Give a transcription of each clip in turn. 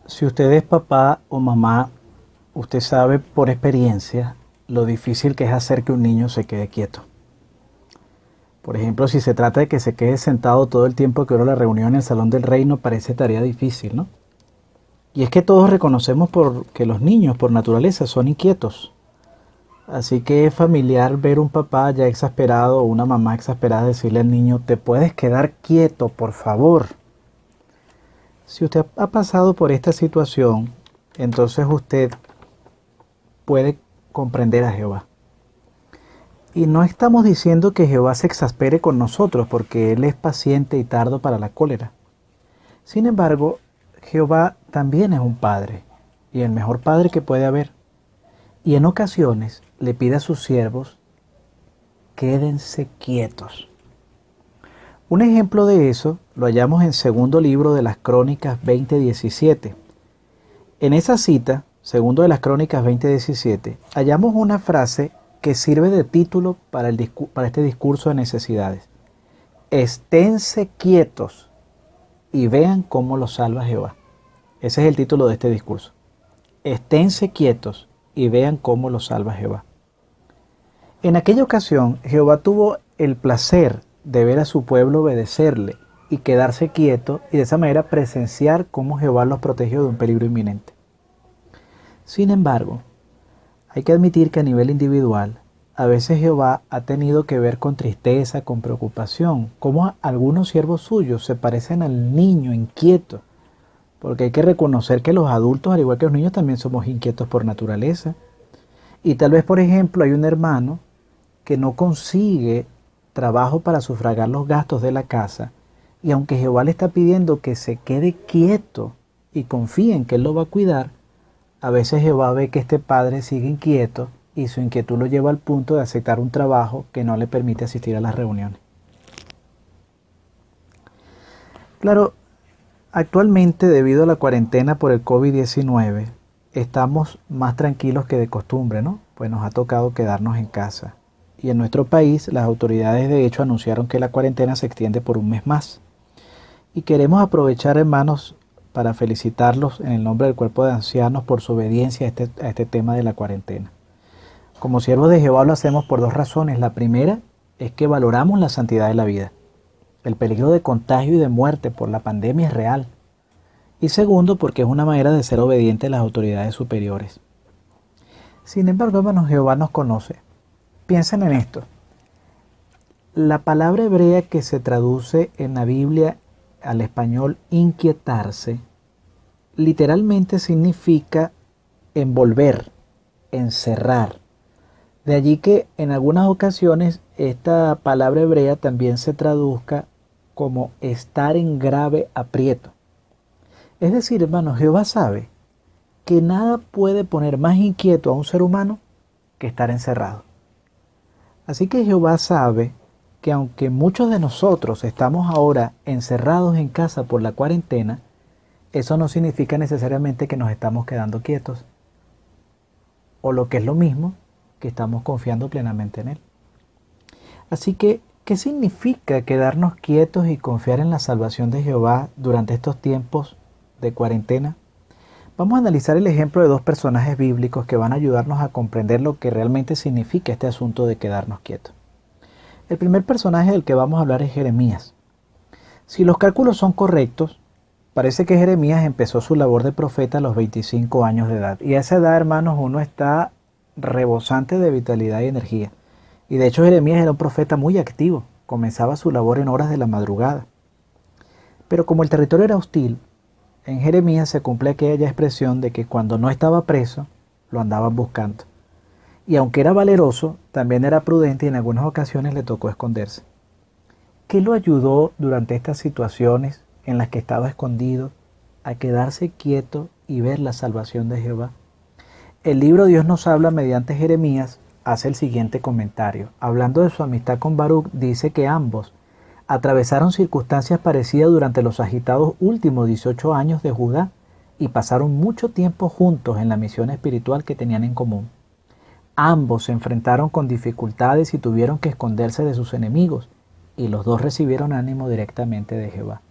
Si usted es papá o mamá, usted sabe por experiencia lo difícil que es hacer que un niño se quede quieto. Por ejemplo, si se trata de que se quede sentado todo el tiempo que dura la reunión en el Salón del Reino, parece tarea difícil, ¿no? Y es que todos reconocemos que los niños, por naturaleza, son inquietos. Así que es familiar ver un papá ya exasperado o una mamá exasperada decirle al niño, te puedes quedar quieto, por favor. Si usted ha pasado por esta situación, entonces usted puede comprender a Jehová. Y no estamos diciendo que Jehová se exaspere con nosotros, porque Él es paciente y tardo para la cólera. Sin embargo, Jehová también es un padre, y el mejor padre que puede haber. Y en ocasiones le pide a sus siervos, quédense quietos. Un ejemplo de eso lo hallamos en segundo libro de las Crónicas 20:17. En esa cita, segundo de las Crónicas 20:17, hallamos una frase que sirve de título para este discurso de necesidades. Esténse quietos y vean cómo los salva Jehová. Ese es el título de este discurso. Esténse quietos y vean cómo los salva Jehová. En aquella ocasión, Jehová tuvo el placer de ver a su pueblo obedecerle y quedarse quieto y de esa manera presenciar cómo Jehová los protegió de un peligro inminente. Sin embargo, hay que admitir que a nivel individual, a veces Jehová ha tenido que ver con tristeza, con preocupación, cómo algunos siervos suyos se parecen al niño inquieto, porque hay que reconocer que los adultos, al igual que los niños, también somos inquietos por naturaleza. Y tal vez, por ejemplo, hay un hermano que no consigue trabajo para sufragar los gastos de la casa, y aunque Jehová le está pidiendo que se quede quieto y confíe en que Él lo va a cuidar, a veces Jehová ve que este padre sigue inquieto y su inquietud lo lleva al punto de aceptar un trabajo que no le permite asistir a las reuniones. Claro, actualmente debido a la cuarentena por el COVID-19, estamos más tranquilos que de costumbre, ¿no? Pues nos ha tocado quedarnos en casa. Y en nuestro país las autoridades de hecho anunciaron que la cuarentena se extiende por un mes más. Y queremos aprovechar, hermanos, para felicitarlos en el nombre del cuerpo de ancianos por su obediencia a este tema de la cuarentena. Como siervos de Jehová lo hacemos por dos razones. La primera es que valoramos la santidad de la vida. El peligro de contagio y de muerte por la pandemia es real. Y segundo, porque es una manera de ser obediente a las autoridades superiores. Sin embargo, hermanos, Jehová nos conoce. Piensen en esto. La palabra hebrea que se traduce en la Biblia al español inquietarse, literalmente significa envolver, encerrar. De allí que en algunas ocasiones esta palabra hebrea también se traduzca como estar en grave aprieto. Es decir, hermanos, Jehová sabe que nada puede poner más inquieto a un ser humano que estar encerrado. Así que Jehová sabe que aunque muchos de nosotros estamos ahora encerrados en casa por la cuarentena, eso no significa necesariamente que nos estamos quedando quietos, o lo que es lo mismo, que estamos confiando plenamente en Él. Así que, ¿qué significa quedarnos quietos y confiar en la salvación de Jehová durante estos tiempos de cuarentena? Vamos a analizar el ejemplo de dos personajes bíblicos que van a ayudarnos a comprender lo que realmente significa este asunto de quedarnos quietos. El primer personaje del que vamos a hablar es Jeremías. Si los cálculos son correctos, parece que Jeremías empezó su labor de profeta a los 25 años de edad. Y a esa edad, hermanos, uno está rebosante de vitalidad y energía. Y de hecho Jeremías era un profeta muy activo. Comenzaba su labor en horas de la madrugada. Pero como el territorio era hostil, en Jeremías se cumple aquella expresión de que cuando no estaba preso, lo andaban buscando. Y aunque era valeroso, también era prudente y en algunas ocasiones le tocó esconderse. ¿Qué lo ayudó durante estas situaciones en las que estaba escondido a quedarse quieto y ver la salvación de Jehová? El libro Dios nos habla mediante Jeremías hace el siguiente comentario. Hablando de su amistad con Baruch, dice que ambos atravesaron circunstancias parecidas durante los agitados últimos 18 años de Judá y pasaron mucho tiempo juntos en la misión espiritual que tenían en común. Ambos se enfrentaron con dificultades y tuvieron que esconderse de sus enemigos, y los dos recibieron ánimo directamente de Jehová.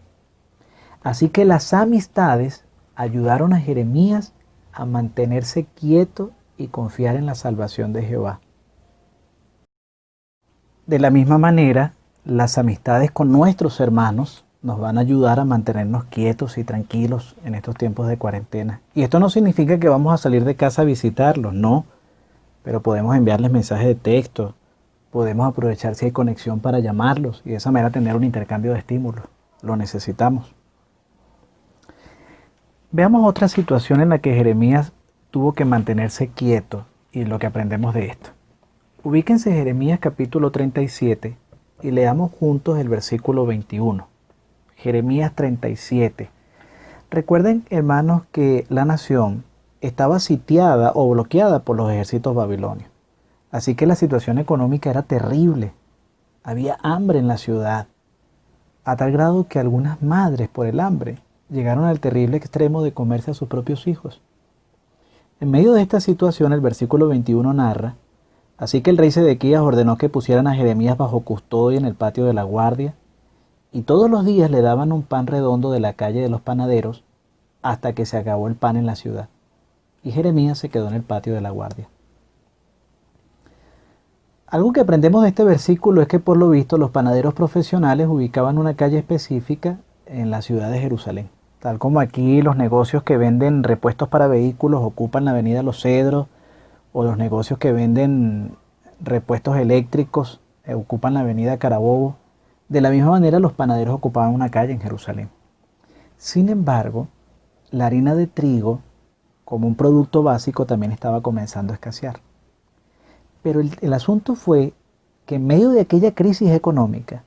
Así que las amistades ayudaron a Jeremías a mantenerse quieto y confiar en la salvación de Jehová. De la misma manera, las amistades con nuestros hermanos nos van a ayudar a mantenernos quietos y tranquilos en estos tiempos de cuarentena. Y esto no significa que vamos a salir de casa a visitarlos, no, pero podemos enviarles mensajes de texto, podemos aprovechar si hay conexión para llamarlos y de esa manera tener un intercambio de estímulos. Lo necesitamos. Veamos otra situación en la que Jeremías tuvo que mantenerse quieto y lo que aprendemos de esto. Ubíquense Jeremías capítulo 37 y leamos juntos el versículo 21. Jeremías 37. Recuerden, hermanos, que la nación estaba sitiada o bloqueada por los ejércitos babilonios. Así que la situación económica era terrible. Había hambre en la ciudad, a tal grado que algunas madres por el hambre llegaron al terrible extremo de comerse a sus propios hijos. En medio de esta situación, el versículo 21 narra: así que el rey Sedequías ordenó que pusieran a Jeremías bajo custodia en el patio de la guardia, y todos los días le daban un pan redondo de la calle de los panaderos hasta que se acabó el pan en la ciudad. Y Jeremías se quedó en el patio de la guardia. Algo que aprendemos de este versículo es que por lo visto los panaderos profesionales ubicaban una calle específica en la ciudad de Jerusalén. Tal como aquí los negocios que venden repuestos para vehículos ocupan la avenida Los Cedros, o los negocios que venden repuestos eléctricos ocupan la avenida Carabobo. De la misma manera los panaderos ocupaban una calle en Jerusalén. Sin embargo, la harina de trigo, como un producto básico, también estaba comenzando a escasear. Pero el asunto fue que en medio de aquella crisis económica,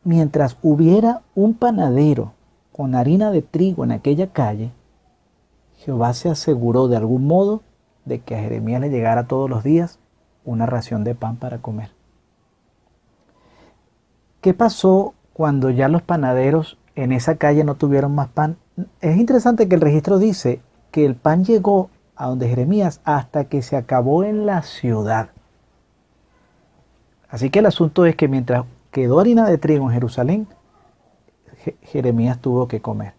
mientras hubiera un panadero con harina de trigo en aquella calle, Jehová se aseguró de algún modo de que a Jeremías le llegara todos los días una ración de pan para comer. ¿Qué pasó cuando ya los panaderos en esa calle no tuvieron más pan? Es interesante que el registro dice que el pan llegó a donde Jeremías hasta que se acabó en la ciudad. Así que el asunto es que mientras quedó harina de trigo en Jerusalén, Jeremías tuvo que comer.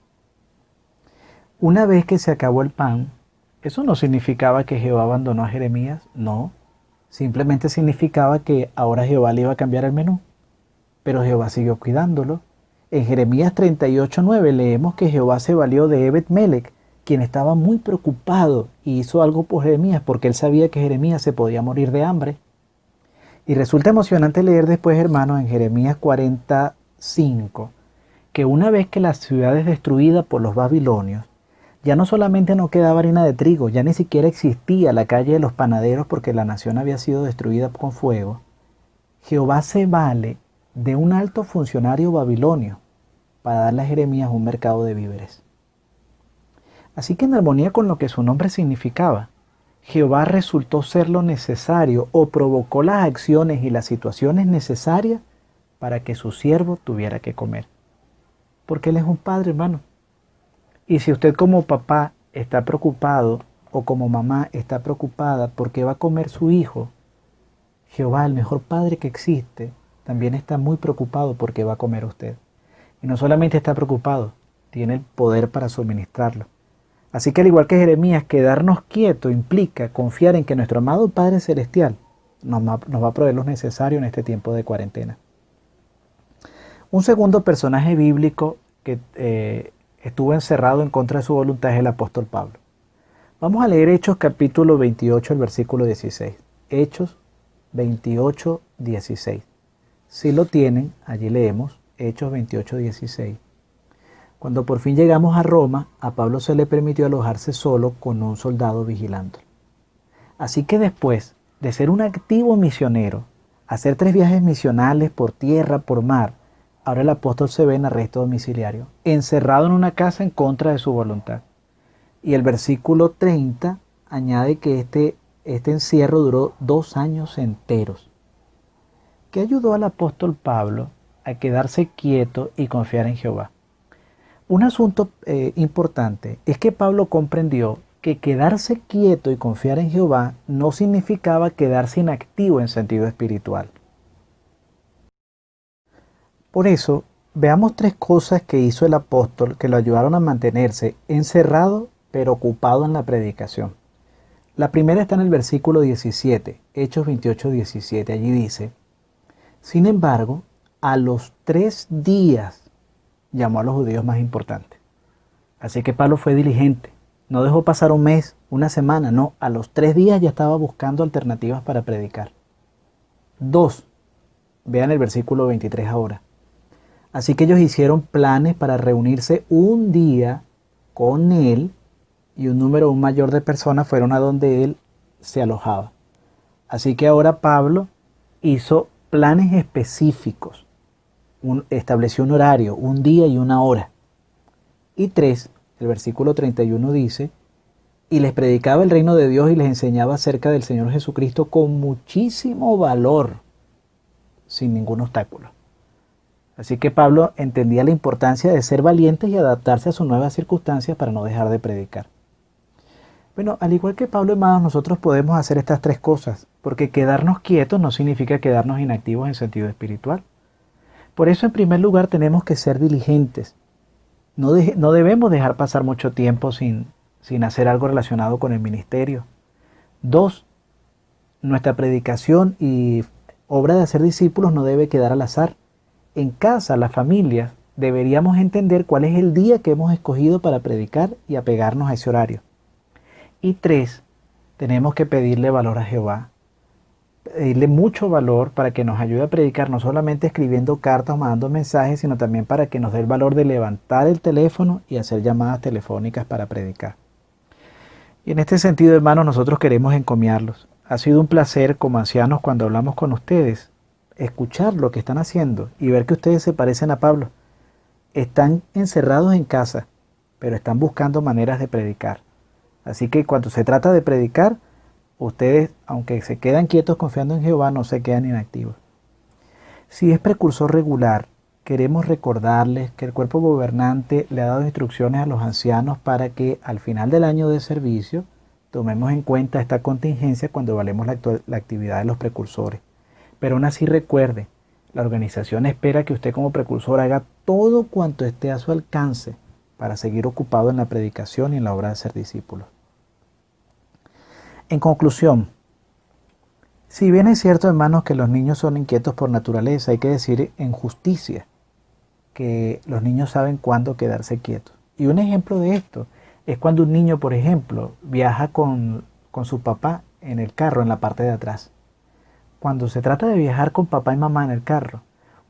Una vez que se acabó el pan, eso no significaba que Jehová abandonó a Jeremías, no. Simplemente significaba que ahora Jehová le iba a cambiar el menú. Pero Jehová siguió cuidándolo. En Jeremías 38:9 leemos que Jehová se valió de Ebed-Melech, quien estaba muy preocupado y hizo algo por Jeremías porque él sabía que Jeremías se podía morir de hambre. Y resulta emocionante leer después, hermanos, en Jeremías 45, que una vez que la ciudad es destruida por los babilonios, ya no solamente no quedaba harina de trigo, ya ni siquiera existía la calle de los panaderos porque la nación había sido destruida con fuego. Jehová se vale de un alto funcionario babilonio para darle a Jeremías un mercado de víveres. Así que en armonía con lo que su nombre significaba, Jehová resultó ser lo necesario o provocó las acciones y las situaciones necesarias para que su siervo tuviera que comer. Porque Él es un padre, hermano. Y si usted como papá está preocupado o como mamá está preocupada porque va a comer su hijo, Jehová, el mejor padre que existe, también está muy preocupado porque va a comer usted. Y no solamente está preocupado, tiene el poder para suministrarlo. Así que al igual que Jeremías, quedarnos quietos implica confiar en que nuestro amado Padre Celestial nos va a proveer lo necesario en este tiempo de cuarentena. Un segundo personaje bíblico que estuvo encerrado en contra de su voluntad es el apóstol Pablo. Vamos a leer Hechos capítulo 28, el versículo 16. Hechos 28, 16. Si lo tienen, allí leemos Hechos 28, 16. Cuando por fin llegamos a Roma, a Pablo se le permitió alojarse solo con un soldado vigilándolo. Así que después de ser un activo misionero, hacer 3 viajes misionales por tierra, por mar, ahora el apóstol se ve en arresto domiciliario, encerrado en una casa en contra de su voluntad. Y el versículo 30 añade que este encierro duró 2 años enteros. ¿Qué ayudó al apóstol Pablo a quedarse quieto y confiar en Jehová? Un asunto importante es que Pablo comprendió que quedarse quieto y confiar en Jehová no significaba quedarse inactivo en sentido espiritual. Por eso Veamos tres cosas que hizo el apóstol que lo ayudaron a mantenerse encerrado pero ocupado en la predicación. La primera está en el versículo 17, Hechos 28, 17. Allí dice: sin embargo, a los 3 días llamó a los judíos más importantes. Así que Pablo fue diligente. No dejó pasar un mes, una semana, no. A los 3 días ya estaba buscando alternativas para predicar. 2. Vean el versículo 23 ahora. Así que ellos hicieron planes para reunirse un día con él y un número aún mayor de personas fueron a donde él se alojaba. Así que ahora Pablo hizo planes específicos, estableció un horario, un día y una hora. Y 3, el versículo 31 dice: y les predicaba el reino de Dios y les enseñaba acerca del Señor Jesucristo con muchísimo valor, sin ningún obstáculo. Así que Pablo entendía la importancia de ser valientes y adaptarse a sus nuevas circunstancias para no dejar de predicar. Bueno, al igual que Pablo, hermanos, nosotros podemos hacer estas tres cosas, porque quedarnos quietos no significa quedarnos inactivos en sentido espiritual. Por eso, en primer lugar, tenemos que ser diligentes. No debemos dejar pasar mucho tiempo sin hacer algo relacionado con el ministerio. 2, nuestra predicación y obra de hacer discípulos no debe quedar al azar. En casa, las familias, deberíamos entender cuál es el día que hemos escogido para predicar y apegarnos a ese horario. Y 3, tenemos que pedirle valor a Jehová, pedirle mucho valor para que nos ayude a predicar, no solamente escribiendo cartas o mandando mensajes, sino también para que nos dé el valor de levantar el teléfono y hacer llamadas telefónicas para predicar. Y en este sentido, hermanos, nosotros queremos encomiarlos. Ha sido un placer como ancianos cuando hablamos con ustedes, escuchar lo que están haciendo y ver que ustedes se parecen a Pablo. Están encerrados en casa, pero están buscando maneras de predicar. Así que cuando se trata de predicar, ustedes, aunque se quedan quietos confiando en Jehová, no se quedan inactivos. Si es precursor regular, queremos recordarles que el cuerpo gobernante le ha dado instrucciones a los ancianos para que al final del año de servicio tomemos en cuenta esta contingencia cuando evaluemos la actividad de los precursores. Pero aún así recuerde, la organización espera que usted como precursor haga todo cuanto esté a su alcance para seguir ocupado en la predicación y en la obra de ser discípulos. En conclusión, si bien es cierto, hermanos, que los niños son inquietos por naturaleza, hay que decir en justicia que los niños saben cuándo quedarse quietos. Y un ejemplo de esto es cuando un niño, por ejemplo, viaja con su papá en el carro, en la parte de atrás. Cuando se trata de viajar con papá y mamá en el carro,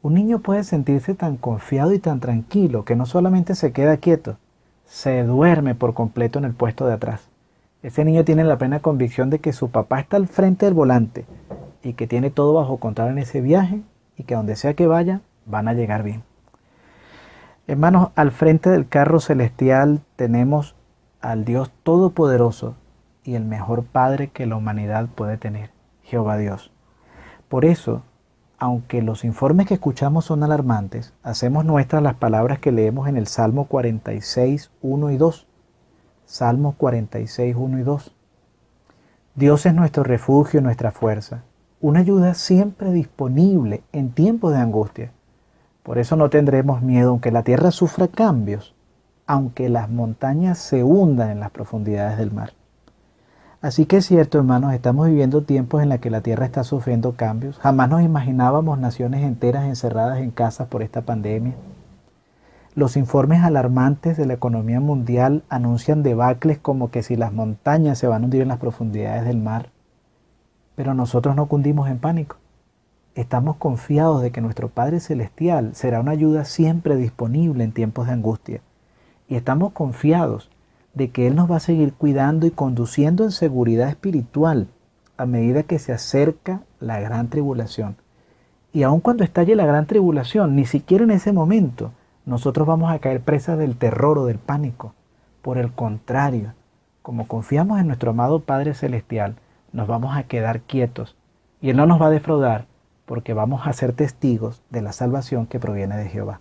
un niño puede sentirse tan confiado y tan tranquilo que no solamente se queda quieto, se duerme por completo en el puesto de atrás. Ese niño tiene la plena convicción de que su papá está al frente del volante y que tiene todo bajo control en ese viaje y que donde sea que vaya, van a llegar bien. Hermanos, al frente del carro celestial tenemos al Dios Todopoderoso y el mejor Padre que la humanidad puede tener, Jehová Dios. Por eso, aunque los informes que escuchamos son alarmantes, hacemos nuestras las palabras que leemos en el Salmo 46, 1 y 2. Salmos 46, 1 y 2. Dios es nuestro refugio y nuestra fuerza, una ayuda siempre disponible en tiempos de angustia. Por eso no tendremos miedo aunque la tierra sufra cambios, aunque las montañas se hundan en las profundidades del mar. Así que es cierto, hermanos, estamos viviendo tiempos en los que la tierra está sufriendo cambios. Jamás nos imaginábamos naciones enteras encerradas en casas por esta pandemia. Los informes alarmantes de la economía mundial anuncian debacles como que si las montañas se van a hundir en las profundidades del mar. Pero nosotros no cundimos en pánico. Estamos confiados de que nuestro Padre Celestial será una ayuda siempre disponible en tiempos de angustia. Y estamos confiados de que Él nos va a seguir cuidando y conduciendo en seguridad espiritual a medida que se acerca la gran tribulación. Y aun cuando estalle la gran tribulación, ni siquiera en ese momento, nosotros vamos a caer presas del terror o del pánico. Por el contrario, como confiamos en nuestro amado Padre Celestial, nos vamos a quedar quietos y Él no nos va a defraudar porque vamos a ser testigos de la salvación que proviene de Jehová.